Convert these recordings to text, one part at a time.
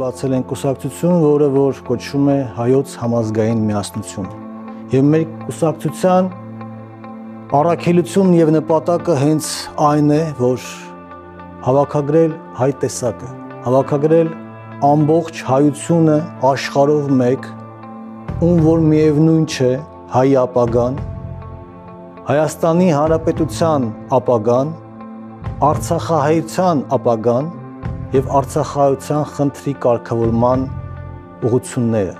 բացել ենք կուսակցություն, որը որ կոչվում է Հայոց համազգային միասնություն։ Եվ մեր կուսակցության առաքելությունն եւ նպատակը հենց այն է, որ հավաքագրել հայ տեսակը, հավաքագրել ամբողջ հայությունը աշխարհով մեկ, ում որ միևնույն չէ հայ ապագան, Հայաստանի Հանրապետության ապագան, Արցախահայության ապագան եւ Արցախահայության խնդրի կարգավորման ուղղությունները։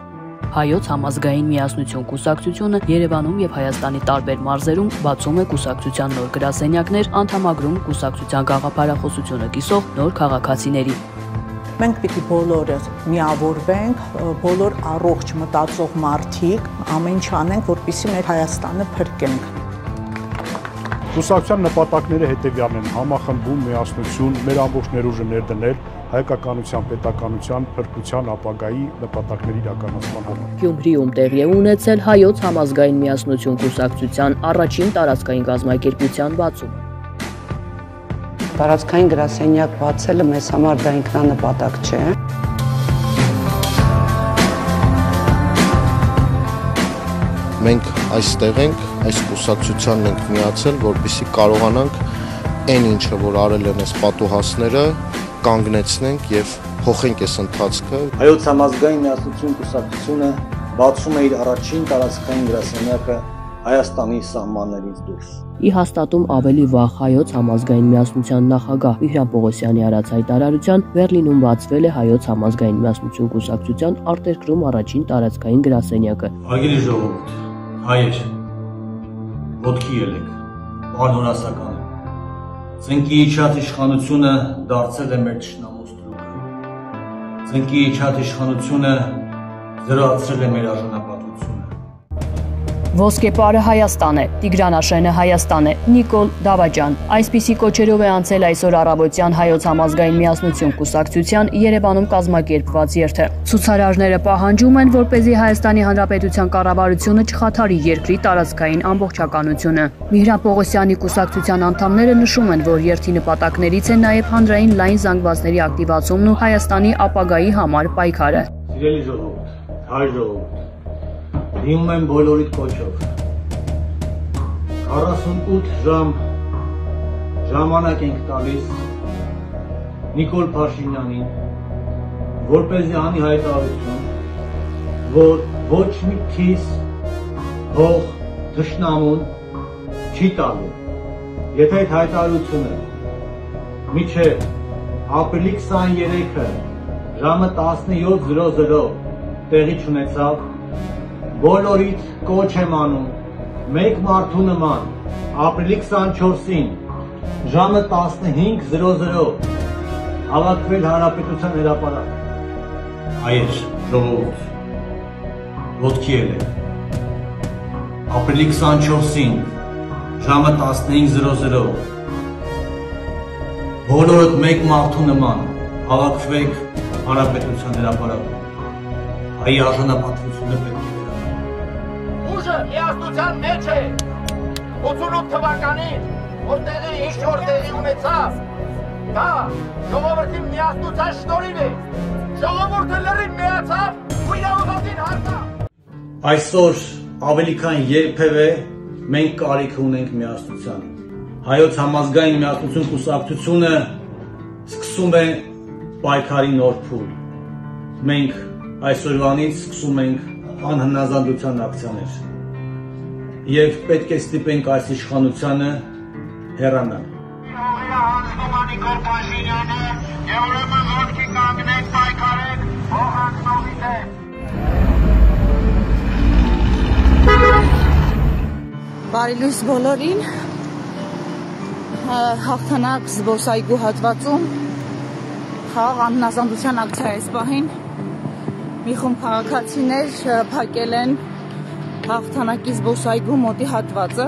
Հայոց համազգային միասնություն կուսակցությունը Երևանում եւ Հայաստանի տարբեր մարզերում բացում է կուսակցության նոր գրասենյակներ, անդամագրում կուսակցության գաղափարախոսությունը կիսող նոր քաղաքացիների։ Մենք պիտի բոլորը միավորվենք, բոլոր առողջ մտածող մարդիկ ամեն ինչ անենք, որպեսզի մեր Հայաստանը փրկենք։ Կուսակցության նպատակները հետևյալն են՝ համախմբում, միասնություն, մեր ամբողջ ներուժը ներդնել հայկականության, պետականության, փրկության ապագայի նպատակների իրականացման համար։ Գյումրիում տեղի է ունեցել Հայոց համազգային միասնություն կուսակցության առաջին տարածքային կազմակերպության բացումը։ Տարածքային գրասենյակ բացելը մեզ համար դա ինքնանպատակ չէ։ Մենք այստեղ ենք, այս կուսակցությանն ենք միացել, որպեսզի կարողանանք այն ինչը, որ արել են այս պատուհասները, կանգնեցնենք եւ փոխենք այս ընթացքը։ Հայոց համազգային միասնություն կուսակցությունը բացում է իր առաջին տարածքային գրասենյակը Հայաստանի սահմաններից դուրս։ Ի հաստատում ավելի վաղ Հայոց համազգային միասնության նախագահ Միհրան Պողոսյանի արած հայտարարության Բեռլինում բացվել է Հայոց համազգային միասնություն կուսակցության արտերկրում առաջին տարածքային գրասենյակը։ Հարգելի ժողովուրդ, հայեր, ոտքի ելեք, պարոնասական է։ Ծնկի իջած իշխանությունը դարձել է մեր թշնամու ստրուկը։ Ծնկի իջած իշխանությունը զրոացրել է մեր արժանապատվությունը։ Ոսկեպարը Հայաստան է, Տիգրանաշենը Հայաստան է, Նիկոլ Դավաճան։ Այսպիսի կոչերով է անցել այսօր առավոտյան Հայոց համազգային միասնություն կուսակցության Երևանում կազմակերպված երթը։ Ցուցարարները պահանջում են, որպեսզի Հայաստանի Հանրապետության կառավարությունը չխաթարի երկրի տարածքային ամբողջականությունը։ Միհրան Պողոսյանի կուսակցության անդամները նշում են, որ երթի նպատակներից է նաև հանրային լայն զանգվածների ակտիվացումն ու Հայաստանի ապագայի համար պայքարը։ Սիրելի ժողովուրդ, հայ ժողովուրդ, դիմում եմ բոլորիդ կոչով։ 48 ժամ ժամանակ ենք տալիս Նիկոլ Փաշինյանին, որպեսզի անի հայտարարություն, որ ոչ մի քիս հող թշնամուն չի տալու։ Եթե այդ հայտարարությունը մինչև ապրիլի 23-ը ժամը 17:00 տեղի չունեցավ, բոլորիդ կոչ եմ անում մեկ մարդու նման ապրիլի 24-ին ժամը 15:00 հավաքվել Հանրապետության հրապարակ։ Հայեր, ժողովուրդ, ոտքի ելեք։ Ապրիլի 24-ին ժամը 15:00 բոլորդ մեկ մարդու նման հավաքվեք Հանրապետության հրապարակում։ Հայի արժանապատվությունը պետք է ուժը միասնության մեջ է 88 թվականին, որ տեղի ինչ-որ տեղի ունեցավ, դա ժողովրդի միասնության շնորհիվ է, ժողովուրդը լրիվ միացավ ու իրավունքին հարցավ։ Այսօր ավելի քան երբևէ մենք կարիք ունենք միասնության։ Հայոց համազգային միասնություն կուսակցությունը սկսում է պայքարի նոր փուլ։ Մենք այսօրվանից սկսում ենք անհնազանդության ակցիաներ եւ պետք է ստիպենք այս իշխանությանը հեռանալ։ Նիկոլ Փաշինյանը եւ ուրեմն ոտքի կանգնեք, պայքարեք, հողանքնողից է։ Բարի լույս բոլորին, հաղթանակ զբոսայգու հատվածում խաղաղ անհնազանդության ակցիա այս պահին մի խումբ քաղաքացիներ փակել են հաղթանակի զբոսայգու մոտի հատվածը։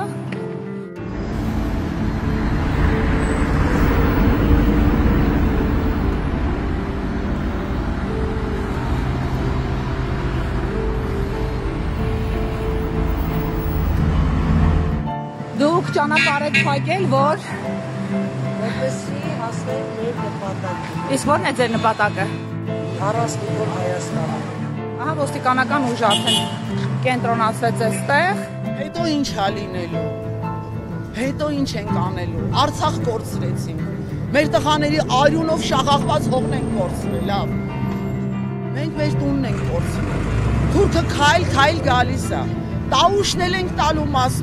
Դուք ճանապարհ եք փակել, որպեսզի հասնենք մեր նպատակին։ Իսկ ո՞րն է ձեր նպատակը։ առասպիկով Հայաստանը։ Ահա ոստիկանական ուժ արդեն կենտրոնացվեց այստեղ։ Հետո ինչ է լինելու։ Հետո ինչ ենք անելու։ Արցախ կորցրեցինք։ Մեր տղաների արյունով շաղախված հողն ենք կորցրել, լավ։ Մենք մեր տունն ենք կորցրել։ Թուրքը քայլ գալիս է։ Տաուշնել ենք տալու մաս։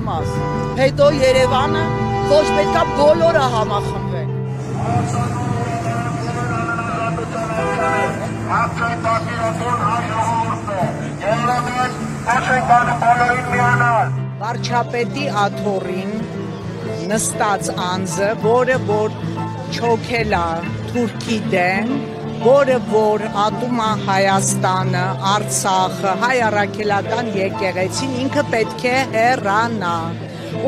Հետո Երևանը ոչ պետքա բոլորը համախմբեն։ Վարչապետի աթոռին նստած անձը, որը որ չոքել է Թուրքի դեմ, որը որ ատում է Հայաստանը, Արցախը, հայ առաքելական եկեղեցին, ինքը պետք է հեռանա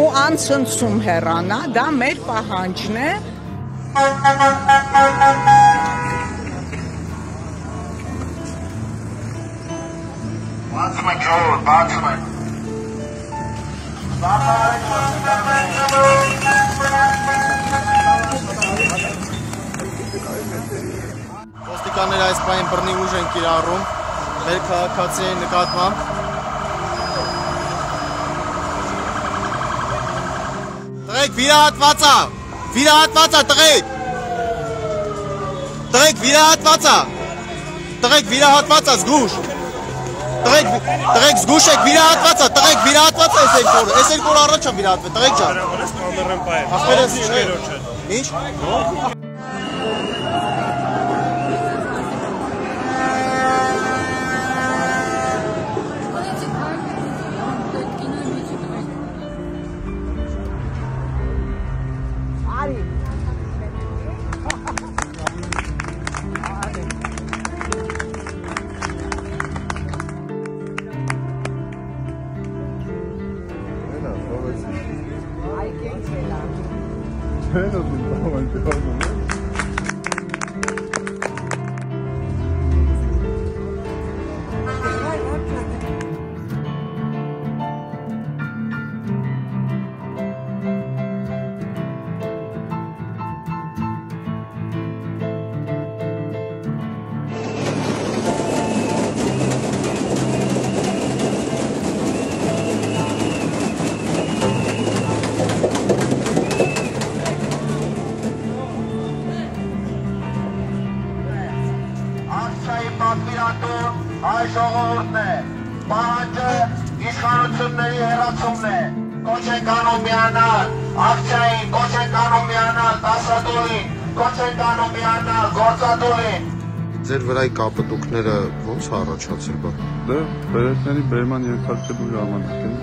ու անցնցում հեռանա, դա մեր պահանջն է։ Բացում եք ժողովուրդ, բացում եք։ Ոստիկանները այս պահին բռնի ուժ են կիրառում մեր քաղաքացիների նկատմամբ։ Տղեկ վիրահատված է, տղեկ վիրահատված է, զգուշ։ Տղեկ զգուշ եք, վիրահատված է, այս երկու առաջ եմ վիրահատվել, տղեկ ջան։ Ախպերս չէ։ Ինչ։ Այ ժողովուրդն է, պահանջը իշխանությունների հեռացումն է, կոչ ենք անում միանալ ակցիային, կոչ ենք անում միանալ դասադուլին, կոչ ենք անում միանալ գործադուլին։ Ձեր վրայի կապտուկները ո՞նց է առաջացել բա։ Դե բերետների բերման ենթարկելու ժամանակ են։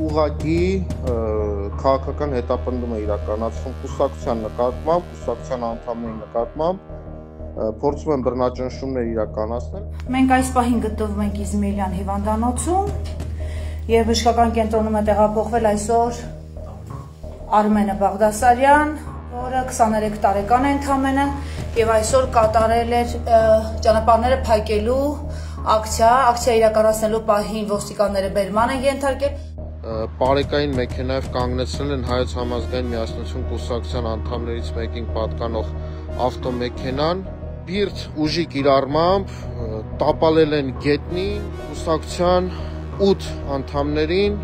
Ուղղակի քաղաքական հետապնդում է իրականացվում կուսակցության նկատմամբ, կուսակցության անդամների նկատմամբ, փորձում են բռնաճնշումներ իրականացնել։ Մենք այս պահին գտնվում ենք Իզմիլյան հիվանդանոցում եւ բժշկական կենտրոնում է տեղափոխվել այսօր Արմենը Բաղդասարյան, որը 23 տարեկան է ընդամենը եւ այսօր կատարել էր ճանապարհները փակելու ակցիա իրականացնելու պահին ոստիկանները բերման են ենթարկել։ Պարեկային մեքենայով կանգնեցրել են Հայոց համազգային միասնություն կուսակցության անդամներից մեկին պատկանող ավտոմեքենան, բիրտ ուժի կիրառմամբ տապալել են գետնին կուսակցության 8 անդամներին։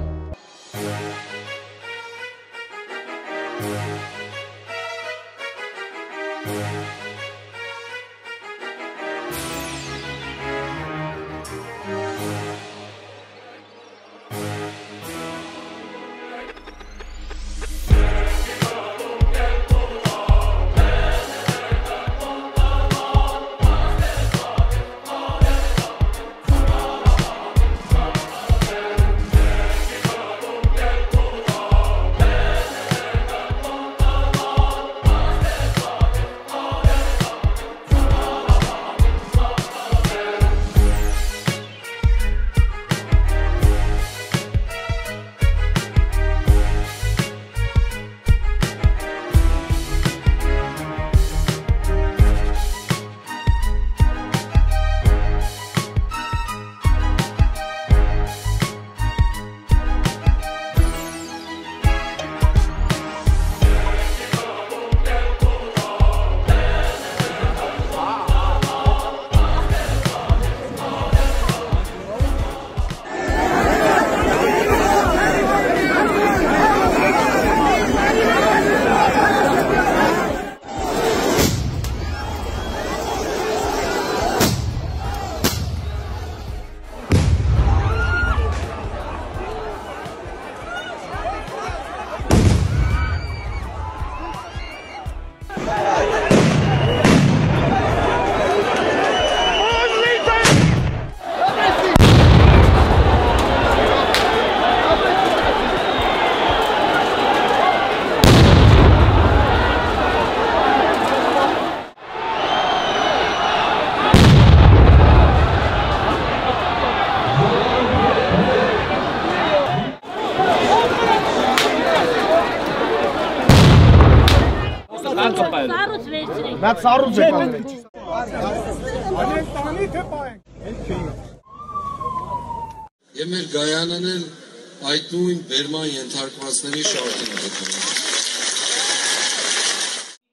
Եվ մեր գայանն էլ այդ նույն բերման ենթարկվածների շարքին է։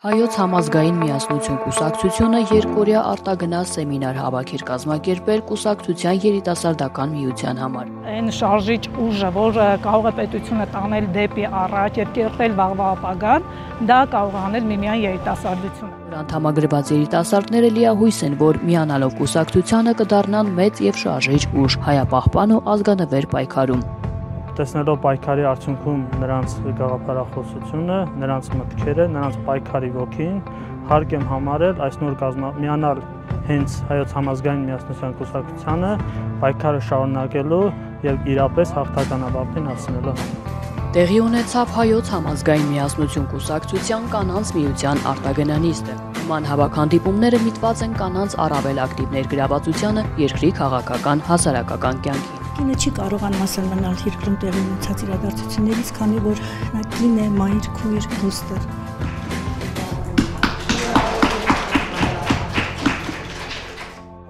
Հայոց համազգային միասնություն կուսակցությունը երկօրյա արտագնաց սեմինար հավաքեր կազմակերպել կուսակցության երիտասարդական միության համար։ Այն շարժիչ ուժը, որ կարող է պետությունը տանել դեպի առաջ եւ կերտել վաղվա ապագան, դա կարող է անել միմիան երիտասարդությունը։ Անդամագրված երիտասարդները լիահույս են, որ միանալով կուսակցությանը կդառնան մեծ եւ շարժիչ ուժ հայապահպան ու ազգանվեր պայքարում։ Տեսնելով պայքարի արդյունքում նրանց գաղափարախոսությունը, նրանց մտքերը, նրանց պայքարի ոգին, հարկ եմ համարել այս նոր միանալ հենց Հայոց համազգային միասնության կուսակցությանը, պայքարը շարունակելու եւ իրապես հաղթական ավարտին հասնելու համար։ Տեղի ունեցավ Հայոց համազգային միասնություն կուսակցության կանանց միության արտագնանիստը։ Նման հավաքանդիպումները միտված են կանանց առավել ակտիվ ներգրավվածությանը երկրի քաղաքական հասարակական կյանքին։ Կինը չի կարող անմասն մնալ երկրում տեղի ունեցած իրադարձություններից, քանի որ նա կին է, մայր, քույր, դուստր։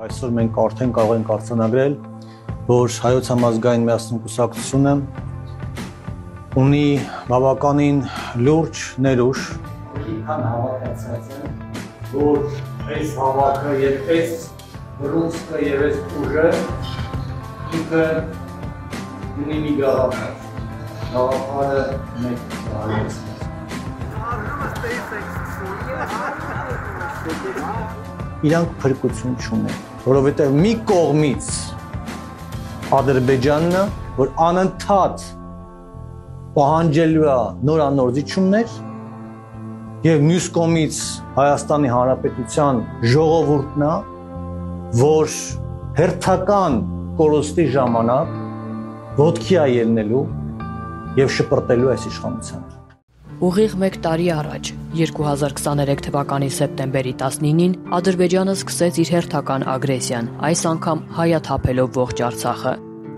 Այսօր մենք արդեն կարող ենք արձանագրել, որ Հայոց համազգային միասնություն կուսակցությունը ունի բավականին լուրջ ներուժ։ Քան հավաքացած են, որ այս հավաքը եւ այս բռունցքը եւ այս ուժը ինքը ունի մի գաղափար, գաղափարը մեկ արեց։ Իրանք փրկություն չունեն, որովհետև մի կողմից Ադրբեջանն, որ անընդհատ պահանջելու է նորանոր զիջումներ, եւ մյուս կողմից Հայաստանի Հանրապետության ժողովուրդն է, որ հերթական կորոստի ժամանակ ոտքի է ելնելու եւ շպրտելու այս իշխանությանը։ Ուղիղ 1 տարի առաջ, 2023 թվականի սեպտեմբերի 19-ին Ադրբեջանը սկսեց իր հերթական ագրեսիան, այս անգամ հայաթափելով ողջ Արցախը։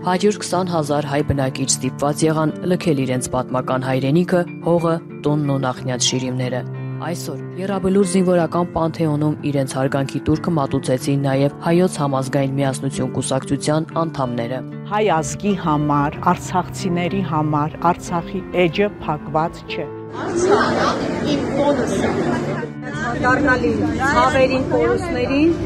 120,000 հայ բնակիչ ստիպված եղան լքել իրենց պատմական հայրենիքը, հողը, տունն ու նախնյաց շիրիմները։ Այսօր Եռաբլուր զինվորական պանթեոնում իրենց հարգանքի տուրքը մատուցեցին նաև Հայոց համազգային միասնություն կուսակցության անդամները։ Հայ ազգի համար, արցախցիների համար, Արցախի էջը փակված չէ։ Արցախը իմ կորուս է։ Դառնալի ցավերին կորուսներին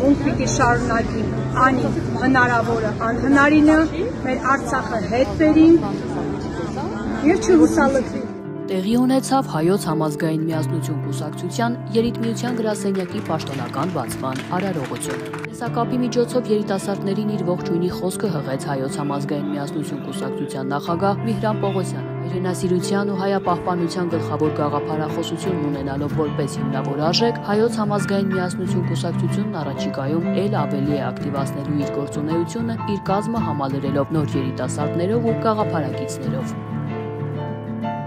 մունք պիտի շարունակի, անի հնարավորը անհնարինը, մեր Արցախը հետ բերին եւ չհուսալքվի։ Տեղի ունեցավ Հայոց համազգային միասնություն կուսակցության երիտմիության գրասենյակի պաշտոնական բացման արարողությունը։ Տեսակապի միջոցով երիտասարդներին իր ողջույնի խոսքը հղեց Հայոց համազգային միասնություն կուսակցության նախագահ Միհրան Պողոսյանը։ Հայրենասիրության ու հայապահպանության գլխավոր գաղափարախոսությունն ունենալով որպես հիմնավոր արժեք, Հայոց համազգային միասնություն կուսակցությունն առաջիկայում ել ավելի է ակտիվացնելու իր գործունեությունը, իր կազմը համալրելով նոր երիտասարդներով ու գաղափարակիցներով։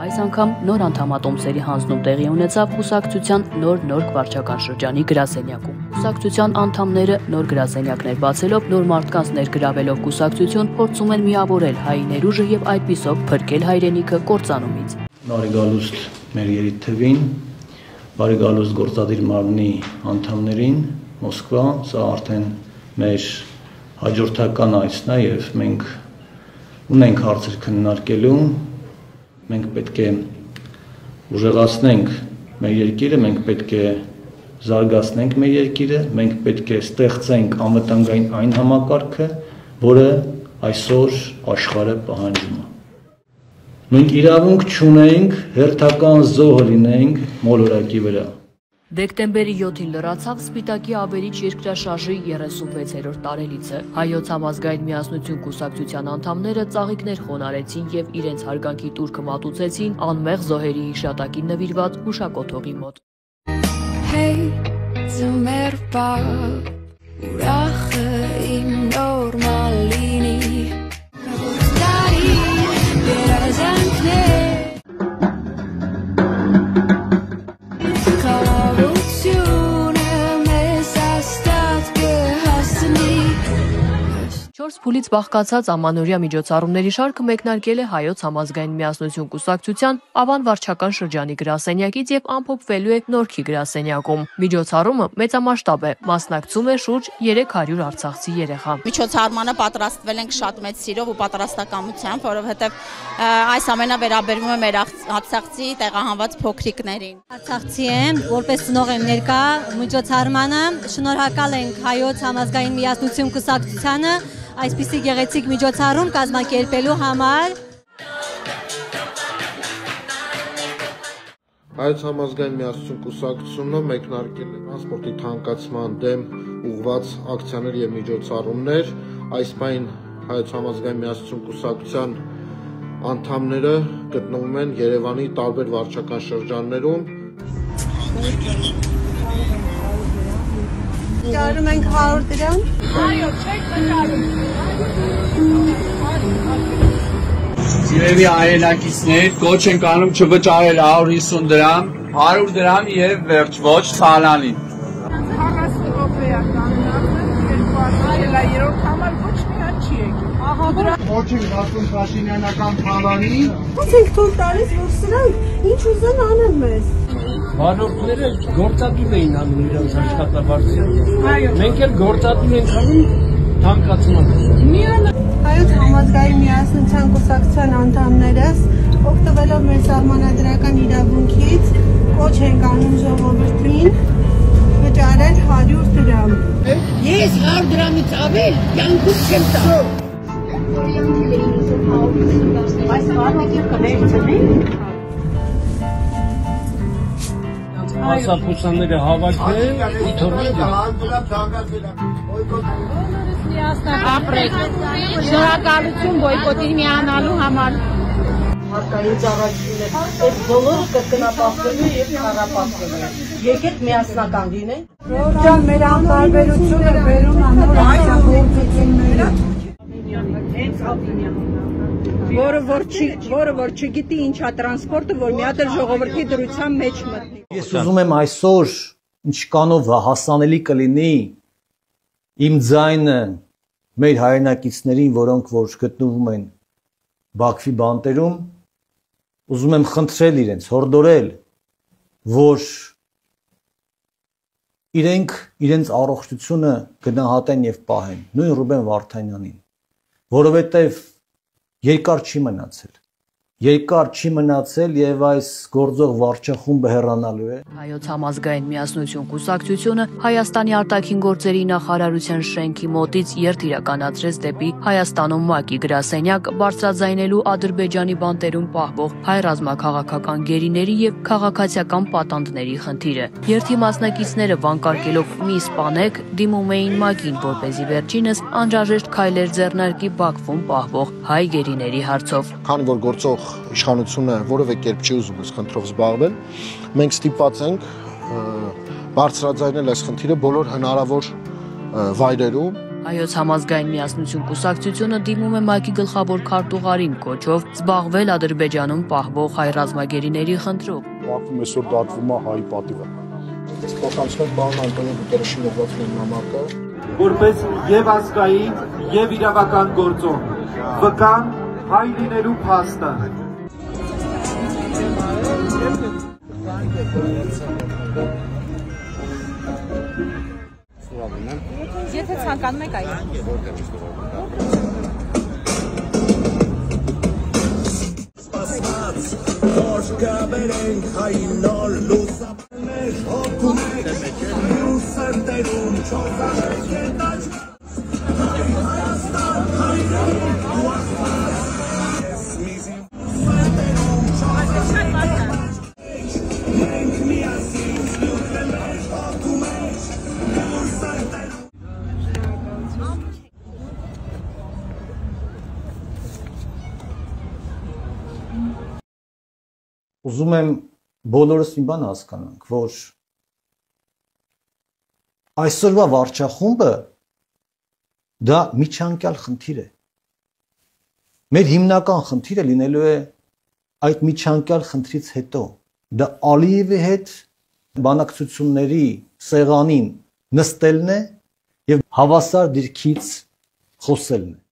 Այս անգամ նոր անդամատոմսերի հանձնում տեղի ունեցավ կուսակցության նոր վարչական շրջանի գրասենյակում։ Կուսակցության անդամները նոր գրասենյակներ բացելով, նոր մարդկանց ներգրավելով կուսակցություն փորձում են միավորել հայի ներուժը եւ այդպիսով փրկել հայրենիքը կործանումից։ Բարի գալուստ մեր երիտթվին, բարի գալուստ գործադիր մարմնի անդամներին, Մոսկվա, սա արդեն մեր հաջորդական այցն է եւ մենք ունենք հարցեր քննարկելու։ Մենք պետք է ուժեղացնենք մեր երկիրը, մենք պետք է զարգացնենք մեր երկիրը, մենք պետք է ստեղծենք անվտանգային այն համակարգը, որը այսօր աշխարհը պահանջում է։ Մենք իրավունք չունենք հերթական զոհ լինենք մոլորակի վրա։ Դեկտեմբերի 7-ին լրացավ Սպիտակի ավերիչ երկրաշարժի 36-րդ տարելիցը։ Հայոց համազգային միասնություն կուսակցության անդամները ծաղիկներ խոնարեցին եւ իրենց հարգանքի տուրքը մատուցեցին անմեղ զոհերի հիշատակին նվիրված հուշակոթողի մոտ։ Hey, ձմեր բավ, ուրախը իմ նորմալ լինի, տարի, երազանքներ 4 փուլից բաղկացած ամանորյա միջոցառումների շարքը մեկնարկել է Հայոց համազգային միասնություն կուսակցության Ավան վարչական շրջանի գրասենյակից եւ ամփոփվելու է Նորքի գրասենյակում։ Միջոցառումը մեծամասշտաբ է, մասնակցում է շուրջ 300 արցախցի երեխա։ Միջոցառմանը պատրաստվել ենք շատ մեծ սիրով ու պատրաստակամությամբ, որովհետեւ այս ամենը վերաբերվում է մեր արցախցի տեղահանված փոքրիկներին։ Արցախցի եմ, որպես ծնող եմ ներկա միջոցառմանը, շնորհակալ ենք Հայոց համազգային միասնություն կուսակցությանը այսպիսի գեղեցիկ միջոցառում կազմակերպելու համար։ Հայոց համազգային միասնություն կուսակցությունը մեկնարկել է տրանսպորտի թանկացման դեմ ուղղված ակցիաներ եւ միջոցառումներ։ Այս պայն Հայոց համազգային միասնություն կուսակցության անդամները գտնվում են Երևանի տարբեր վարչական շրջաններում։ Ճարում ենք 100 դրամ։ Այո, չեք վճարում։ Սիրելի հայրենակիցներ, կոչ ենք անում չվճարել 150 դրամ, 100 դրամ եւ վերջ ոչ ցալանին։ 40 րոպե է կանոնացել, երրորդ համար ոչ միայն չի եկել։ Ահա դրա Կոչ ենք ասում Փաշինյանական թալանին։ Ոնց ենք թող տալիս, որ սրանք ինչ ուզեն անեն մեզ։ Վարորդները գործադուլ էին անում իրենց աշխատավարձը։ Մենք էլ գործադուլ ենք անում թանկացման։ Հայոց համազգային միասնության կուսակցության անդամներս օգտվելով մեր սահմանադրական իրավունքից կոչ ենք անում ժողովրդին վճարել 100 դրամ։ Ես 100 դրամից ավել կյանքում չեմ տա։ Այս մարդիկ կվերցնենք։ Մասապուսանները հավաքվել ու թողնել։ Ապրեք։ Շնորհակալություն բոյկոտին միանալու համար։ Հարկային ծառայություններ, այդ բոլորը կրկնապատկվելու եւ քարապատկվելու։ Եկեք միասնական լինենք։ Ջան, մեր անտարբերությունը վերում անոր հանրապետությունները։ Որը որ չգիտի ինչա տրանսպորտը, որ մի հատ էլ ժողովրդի դրության մեջ մտնի։ Ես ուզում եմ այսօր ինչքանով հասանելի կլինի իմ ձայնը մեր հայրենակիցներին, որոնք որ գտնվում են Բաքվի բանտերում, ուզում եմ խնդրել իրենց, հորդորել, որ իրենց առողջությունը գնահատեն եւ պահեն, նույն Ռուբեն Վարդանյանին, որովհետեւ երկար չի մնացել եւ այս գործող վարչախումբը հեռանալու է։ Հայոց համազգային միասնություն կուսակցությունը Հայաստանի արտաքին գործերի նախարարության շենքի մոտից երթ իրականացրեց դեպի Հայաստանում ՄԱԿ-ի գրասենյակ բարձրաձայնելու Ադրբեջանի բանտերում պահվող հայ ռազմաքաղաքական գերիների եւ քաղաքացիական պատանդների խնդիրը։ Երթի մասնակիցները վանկարկելով «Մի սպանեք» դիմում էին ՄԱԿ-ին, որպեսզի վերջինս անհրաժեշտ քայլեր ձեռնարկի Բաքվում պահվող հայ գերիների հարցով։ Քանի որ գործող իշխանությունը որևէ կերպ չի ուզում այս խնդրով զբաղվել, մենք ստիպված ենք բարձրաձայնել այս խնդիրը բոլոր հնարավոր վայրերում։ Հայոց համազգային միասնություն կուսակցությունը դիմում է ՄԱԿ-ի գլխավոր քարտուղարին կոչով զբաղվել Ադրբեջանում պահվող հայ ռազմագերիների խնդրով։ Բաքվում այսօր դատվում է հայ պատիվը։ Սպասանցնենք պարոն Անտոնիո Գուտերեշի նվազման նամակը, Որպես եւ ազգային եւ իրավական գործոն վկան հայ լինելու փաստը։ Եթե ցանկանում եք այո։ Սպասված որ կաբերենք հայնոր լուսապներ հոգում եք լուսերտերում չոզանեք կետաչ Հայաստան հայրեն ու ասպար ես միզին լուսերտերում չոզանեք մենք միասին լուսերտեր հոգում եք լուսերտերում Ուզում եմ բոլորս մի բան հասկանանք, որ այսօրվա վարչախումբը դա միջանկյալ խնդիր է։ Մեր հիմնական խնդիրը լինելու է այդ միջանկյալ խնդրից հետո դա Ալիևի հետ բանակցությունների սեղանին նստելն է եւ հավասար դիրքից խոսելն է։